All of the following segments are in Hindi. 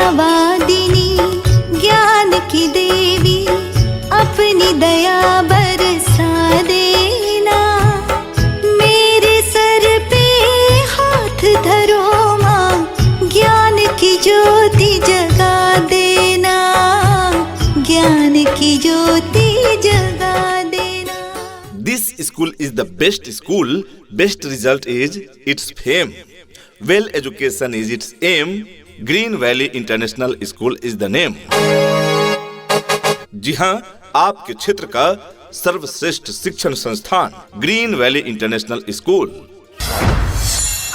विद्यावादिनी ज्ञान की देवी अपनी दया बरसा देना। मेरे सर पे हाथ धरो माँ, ज्ञान की ज्योति जगा देना, ज्ञान की ज्योति जगा देना। This school is the best school. Best result is its fame. Well education is its aim. Green Valley International School is the name. जी हाँ, आपके क्षेत्र का सर्वश्रेष्ठ शिक्षण संस्थान ग्रीन वैली इंटरनेशनल स्कूल।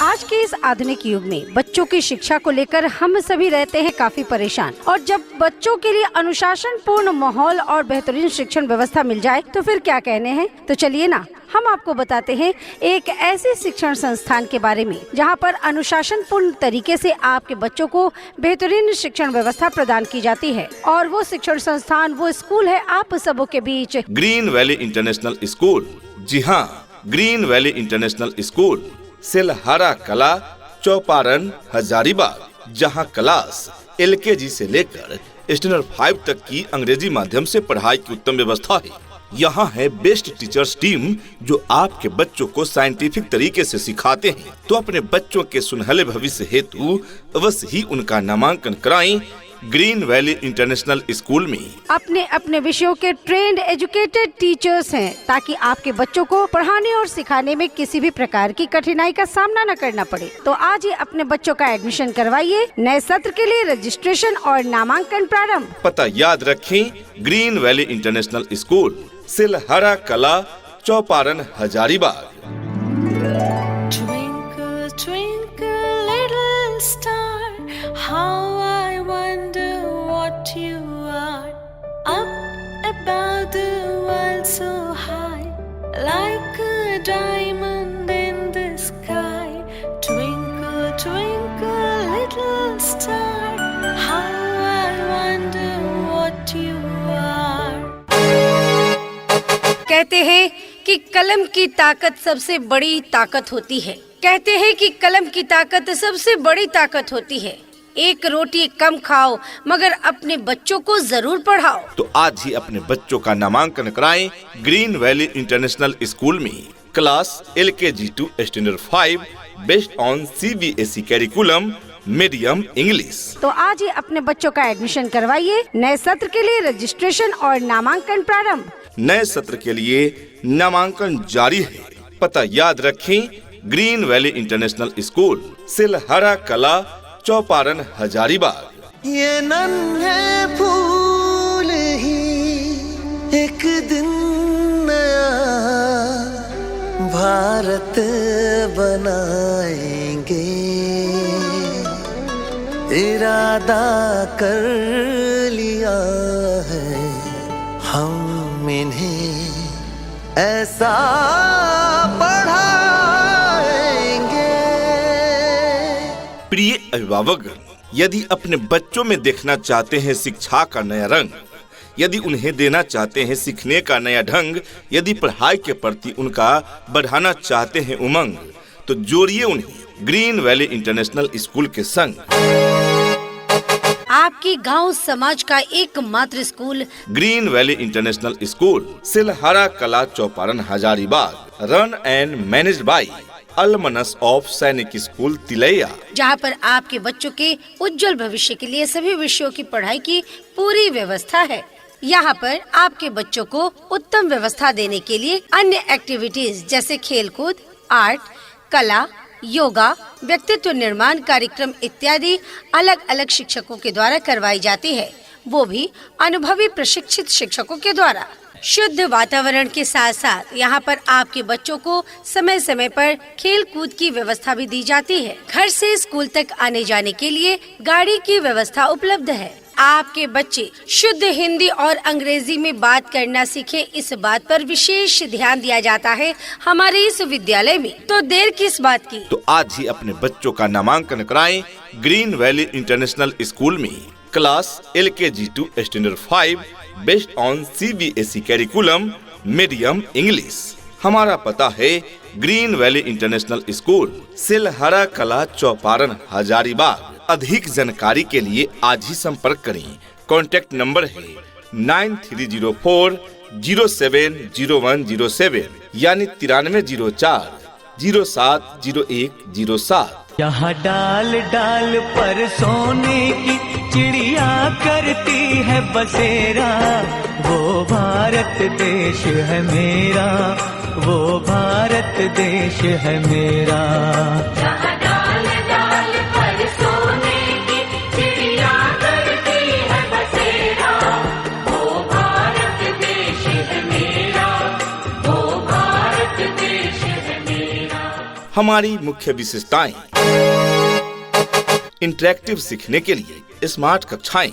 आज के इस आधुनिक युग में बच्चों की शिक्षा को लेकर हम सभी रहते हैं काफी परेशान, और जब बच्चों के लिए अनुशासन पूर्ण माहौल और बेहतरीन शिक्षण व्यवस्था मिल जाए तो फिर क्या कहने हैं। तो चलिए ना, हम आपको बताते हैं एक ऐसे शिक्षण संस्थान के बारे में जहां पर अनुशासन पूर्ण तरीके से आपके बच्चों को बेहतरीन शिक्षण व्यवस्था प्रदान की जाती है। और वो शिक्षण संस्थान, वो स्कूल है आप सबों के बीच ग्रीन वैली इंटरनेशनल स्कूल। जी हाँ, green valley international school Silhara Kala, Chauparan, Hazaribagh, जहां क्लास LKG से लेकर स्टैंडर्ड 5 तक की अंग्रेजी माध्यम से पढ़ाई की उत्तम व्यवस्था है। यहाँ है बेस्ट टीचर्स टीम जो आपके बच्चों को साइंटिफिक तरीके से सिखाते हैं। तो अपने बच्चों के सुनहले भविष्य हेतु अवश्य ही उनका नामांकन कराएं ग्रीन वैली इंटरनेशनल स्कूल में। अपने अपने विषयों के ट्रेंड एजुकेटेड टीचर्स हैं, ताकि आपके बच्चों को पढ़ाने और सिखाने में किसी भी प्रकार की कठिनाई का सामना न करना पड़े। तो आज ही अपने बच्चों का एडमिशन करवाइए। नए सत्र के लिए रजिस्ट्रेशन और नामांकन प्रारंभ। पता याद रखें, green valley international school, Silhara Kala, Chauparan, Hazaribagh. Twinkle, twinkle, little star, how I wonder what you are. Up above the world so high, like a diamond in the sky. Twinkle, twinkle, little star, how I wonder what you are. कहते हैं कि कलम की ताकत सबसे बड़ी ताकत होती है। कहते हैं कि कलम की ताकत सबसे बड़ी ताकत होती है। एक रोटी कम खाओ मगर अपने बच्चों को जरूर पढ़ाओ। तो आज ही अपने बच्चों का नामांकन कराएं ग्रीन वैली इंटरनेशनल स्कूल में। Class LKG to standard 5 based on CBSE curriculum, medium English. तो आज ही अपने बच्चों का एडमिशन करवाइए। नए सत्र के लिए रजिस्ट्रेशन और नामांकन प्रारंभ। नए सत्र के लिए नामांकन जारी है। पता याद रखें, green valley international school, Silhara Kala, Chauparan, Hazaribagh. ये नन्हे फूल ही एक दिन नया भारत बनाएंगे, इरादा कर लिया है हम इन्हें ऐसा पढ़ाएंगे। प्रिय अभिभावक, यदि अपने बच्चों में देखना चाहते हैं शिक्षा का नया रंग, यदि उन्हें देना चाहते हैं सीखने का नया ढंग, यदि पढ़ाई के प्रति उनका बढ़ाना चाहते हैं उमंग, तो जोड़िए उन्हें ग्रीन वैली इंटरनेशनल स्कूल के संग। आपकी गांव समाज का एकमात्र school green valley international school, Silhara Kala, Chauparan, Hazaribagh. Run and managed by alumnus of Sainik school, Tilaiya. जहां पर आपके बच्चों के उज्जवल भविष्य के लिए सभी विषयों की पढ़ाई की पूरी व्यवस्था है। यहाँ पर आपके बच्चों को उत्तम व्यवस्था देने के लिए अन्य एक्टिविटीज जैसे खेलकूद, आर्ट, कला, योगा, व्यक्तित्व निर्माण कार्यक्रम इत्यादि अलग अलग शिक्षकों के द्वारा करवाई जाती है, वो भी अनुभवी प्रशिक्षित शिक्षकों के द्वारा। शुद्ध वातावरण के साथ साथ यहाँ पर आपके बच्चों को समय समय पर खेल कूद की व्यवस्था भी दी जाती है। घर से स्कूल तक आने जाने के लिए गाड़ी की व्यवस्था उपलब्ध है। आपके बच्चे शुद्ध हिंदी और अंग्रेजी में बात करना सीखे, इस बात पर विशेष ध्यान दिया जाता है हमारे इस विद्यालय में। तो देर किस बात की, तो आज ही अपने बच्चों का नामांकन कराएं ग्रीन वैली इंटरनेशनल स्कूल में। Class LKG to standard 5 based on CBSE curriculum, medium English. हमारा पता है green valley international school, Silhara Kala, Chauparan, Hazaribagh. अधिक जानकारी के लिए आज ही संपर्क करें। कॉन्टैक्ट नंबर है 9304070107 यानी 9304070107। यहाँ डाल डाल पर सोने की चिड़िया करती है बसेरा, वो भारत देश है मेरा, वो भारत देश है मेरा। जहाँ डाल डाल पर सोने की चिड़िया करती है बसेरा, वो भारत देश है मेरा, वो भारत देश है मेरा। हमारी मुख्य विशेषताएं: इंटरैक्टिव सीखने के लिए स्मार्ट कक्षाएं।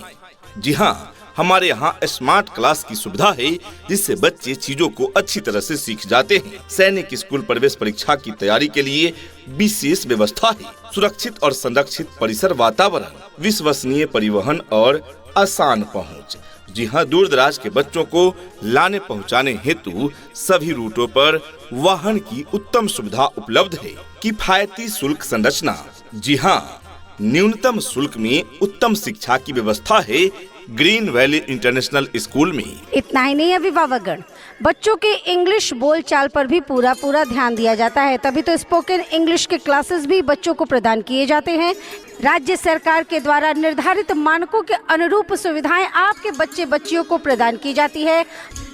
जी हाँ, हमारे यहाँ स्मार्ट क्लास की सुविधा है, जिससे बच्चे चीजों को अच्छी तरह से सीख जाते हैं। सैनिक स्कूल प्रवेश परीक्षा की तैयारी के लिए विशेष व्यवस्था है। सुरक्षित और संरक्षित परिसर वातावरण, विश्वसनीय परिवहन और आसान पहुँच। जी हाँ, दूर दराज के बच्चों को लाने पहुँचाने हेतु सभी रूटों पर वाहन की उत्तम सुविधा उपलब्ध है। किफायती शुल्क संरचना। जी हाँ, न्यूनतम शुल्क में उत्तम शिक्षा की व्यवस्था है ग्रीन वैली इंटरनेशनल स्कूल में। इतना ही नहीं अभिभावकगण, बच्चों के इंग्लिश बोलचाल पर भी पूरा ध्यान दिया जाता है। तभी तो स्पोकन इंग्लिश के क्लासेस भी बच्चों को प्रदान किए जाते हैं। राज्य सरकार के द्वारा निर्धारित मानकों के अनुरूप सुविधाएं आपके बच्चे बच्चियों को प्रदान की जाती है।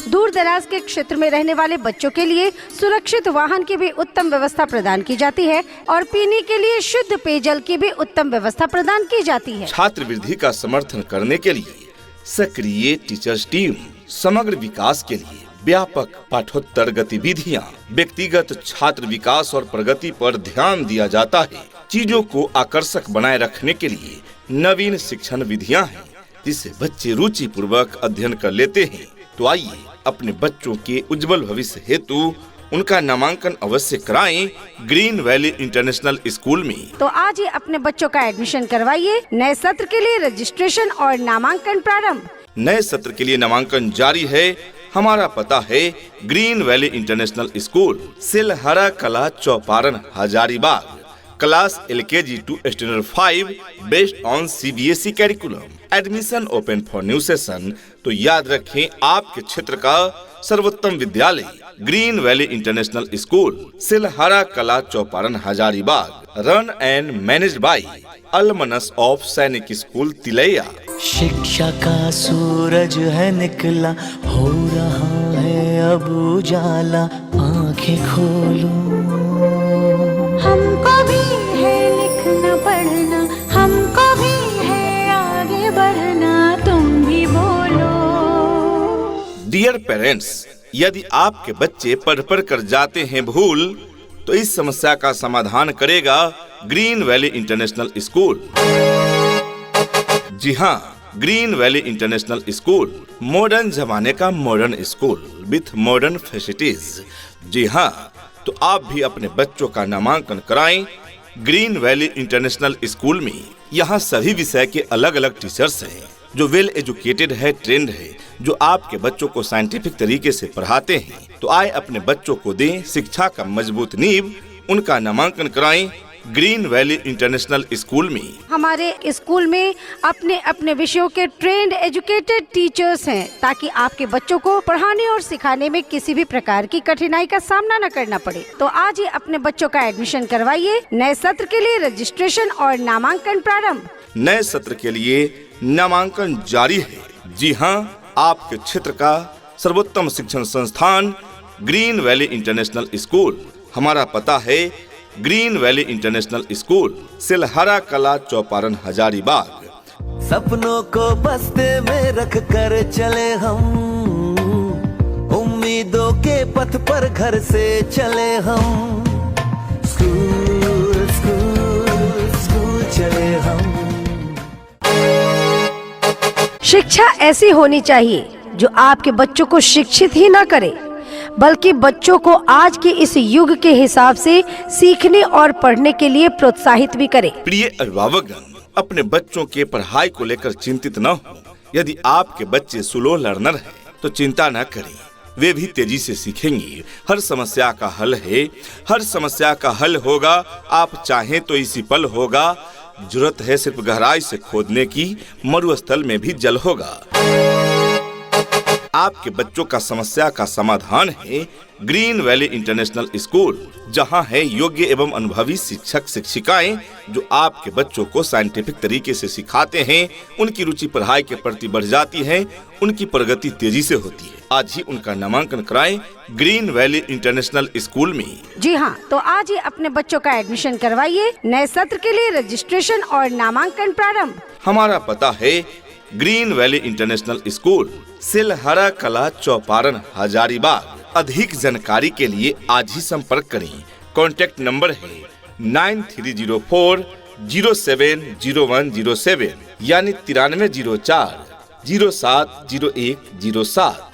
दूर दराज के क्षेत्र में रहने वाले बच्चों के लिए सुरक्षित वाहन की भी उत्तम व्यवस्था प्रदान की जाती है और पीने के लिए शुद्ध पेयजल की भी उत्तम व्यवस्था प्रदान की जाती है। छात्रवृत्ति का समर्थन करने के लिए सक्रिय टीचर्स टीम, समग्र विकास के लिए व्यापक पाठोत्तर गतिविधियाँ, व्यक्तिगत छात्र विकास और प्रगति पर ध्यान दिया जाता है। चीजों को आकर्षक बनाए रखने के लिए नवीन शिक्षण विधियाँ हैं, जिससे बच्चे रुचि पूर्वक अध्ययन कर लेते हैं। तो आइए अपने बच्चों के उज्जवल भविष्य हेतु उनका नामांकन अवश्य कराएं ग्रीन वैली इंटरनेशनल स्कूल में। तो आज ही अपने बच्चों का एडमिशन करवाइए। नए सत्र के लिए रजिस्ट्रेशन और नामांकन प्रारंभ। नए सत्र के लिए नामांकन जारी है। हमारा पता है green valley international school, Silhara Kala, Chauparan, Hazaribagh. Class LKG to Standard 5 based on CBSE curriculum. Admission open for new session. तो याद रखें, आपके क्षेत्र का सर्वोत्तम विद्यालय green valley international school, Silhara Kala, Chauparan, Hazaribagh. Run and managed by alumnus of Sainik school, Tilaiya. शिक्षा का सूरज है निकला, हो रहा है अब उजाला, आंखें खोलो। हमको भी है लिखना पढ़ना, हमको भी है आगे बढ़ना, तुम भी बोलो। डियर पेरेंट्स, यदि आपके बच्चे पढ़ कर जाते हैं भूल, तो इस समस्या का समाधान करेगा ग्रीन वैली इंटरनेशनल स्कूल। जी हाँ, green valley international school modern जमाने का modern school with modern facilities. जी हाँ, तो आप भी अपने बच्चों का नामांकन कराएं ग्रीन वैली इंटरनेशनल स्कूल में। यहाँ सभी विषय के अलग अलग टीचर्स हैं, जो वेल एजुकेटेड है, ट्रेंड है, जो आपके बच्चों को साइंटिफिक तरीके से पढ़ाते हैं। तो आए अपने बच्चों को दें शिक्षा का मजबूत नींव। उनका नामांकन कराएं ग्रीन वैली इंटरनेशनल स्कूल में। हमारे स्कूल में अपने अपने विषयों के ट्रेंड एजुकेटेड टीचर्स हैं, ताकि आपके बच्चों को पढ़ाने और सिखाने में किसी भी प्रकार की कठिनाई का सामना न करना पड़े। तो आज ही अपने बच्चों का एडमिशन करवाइए। नए सत्र के लिए रजिस्ट्रेशन और नामांकन प्रारंभ। नए सत्र के लिए नामांकन जारी है। जी हाँ, आपके क्षेत्र का सर्वोत्तम शिक्षण संस्थान ग्रीन वैली इंटरनेशनल स्कूल। हमारा पता है green valley international school, Silhara Kala, Chauparan, Hazaribagh. सपनों को बस्ते में रख कर चले हम, उम्मीदों के पथ पर घर से चले हम। स्कूल स्कूल स्कूल चले हम। शिक्षा ऐसी होनी चाहिए जो आपके बच्चों को शिक्षित ही ना करे, बल्कि बच्चों को आज के इस युग के हिसाब से सीखने और पढ़ने के लिए प्रोत्साहित भी करे। प्रिय अभिभावकगण, अपने बच्चों के पढ़ाई को लेकर चिंतित न हो। यदि आपके बच्चे स्लो लर्नर हैं, तो चिंता न करें, वे भी तेजी से सीखेंगे। हर समस्या का हल है, हर समस्या का हल होगा। आप चाहें तो इसी पल होगा। जरूरत है सिर्फ गहराई से खोदने की, मरुस्थल में भी जल होगा। आपके बच्चों का समस्या का समाधान है ग्रीन वैली इंटरनेशनल स्कूल, जहां है योग्य एवं अनुभवी शिक्षक शिक्षिकाएं जो आपके बच्चों को साइंटिफिक तरीके से सिखाते हैं। उनकी रुचि पढ़ाई के प्रति बढ़ जाती है, उनकी प्रगति तेजी से होती है। आज ही उनका नामांकन कराएं ग्रीन वैली इंटरनेशनल स्कूल में। जी हाँ, तो आज ही अपने बच्चों का एडमिशन करवाइए। नए सत्र के लिए रजिस्ट्रेशन और नामांकन प्रारंभ। हमारा पता है green valley international school, Silhara Kala, Chauparan, Hazaribagh. अधिक जानकारी के लिए आज ही संपर्क करें। कॉन्टैक्ट नंबर है 9304070107 यानी 9304070107।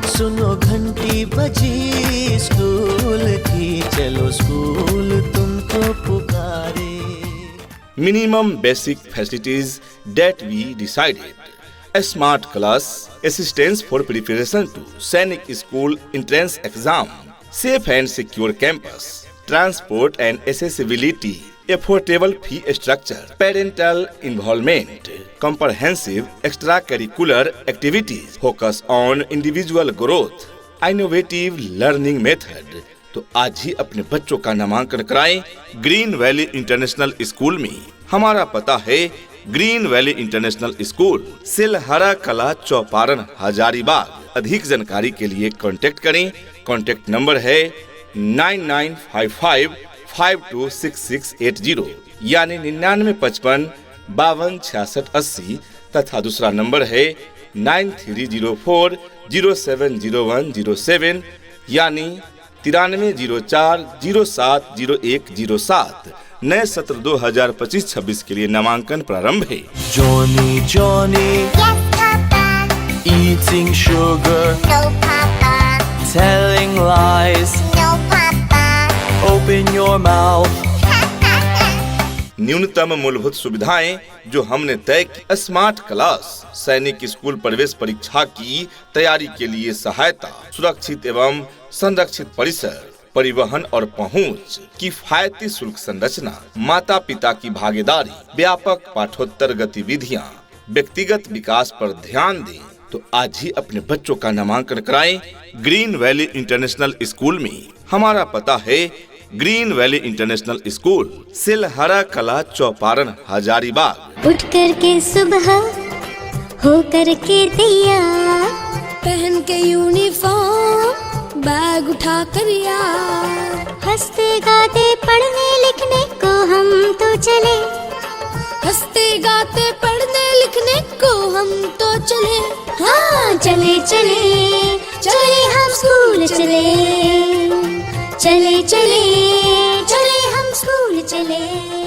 सुनो घंटी बजी स्कूल की, चलो स्कूल तुमको पुकारे। Minimum basic facilities that we decided. A smart class, assistance for preparation to Sainik School entrance exam, safe and secure campus, transport and accessibility, affordable fee structure, parental involvement, comprehensive extracurricular activities, focus on individual growth, innovative learning method। तो आज ही अपने बच्चों का नामांकन कराएं ग्रीन वैली इंटरनेशनल स्कूल में। हमारा पता है green valley international school, Silhara Kala, Chauparan, Hazaribagh. अधिक जानकारी के लिए कांटेक्ट करें। कांटेक्ट नंबर है 9955526680 यानी 9955526680 तथा दूसरा नंबर है 9304070107 यानी 9304070107। नए सत्र 2025-26 के लिए नामांकन प्रारंभ है। Johnny, Johnny, Yes, Papa. eating sugar, No, Papa. telling lies. No, Papa. Open your mouth. न्यूनतम मूलभूत सुविधाएं जो हमने तय की। स्मार्ट क्लास, सैनिक स्कूल प्रवेश परीक्षा की तैयारी के लिए सहायता, सुरक्षित एवं संरक्षित परिसर, परिवहन और पहुंच, किफायती शुल्क संरचना, माता पिता की भागीदारी, व्यापक पाठोत्तर गतिविधियां, व्यक्तिगत विकास पर ध्यान दें। तो आज ही अपने बच्चों का नामांकन कराएं ग्रीन वैली इंटरनेशनल स्कूल में। हमारा पता है green valley international school, Silhara Kala, Chauparan, Hazaribagh. उठ करके सुबह हो करके तैयार, पहन के यूनिफॉर्म, बैग उठा कर यार, हंसते गाते पढ़ने लिखने को हम तो चले, हंसते गाते पढ़ने लिखने को हम तो चले। हाँ चले चले चले हम स्कूल चले, चले चले चले हम स्कूल चले।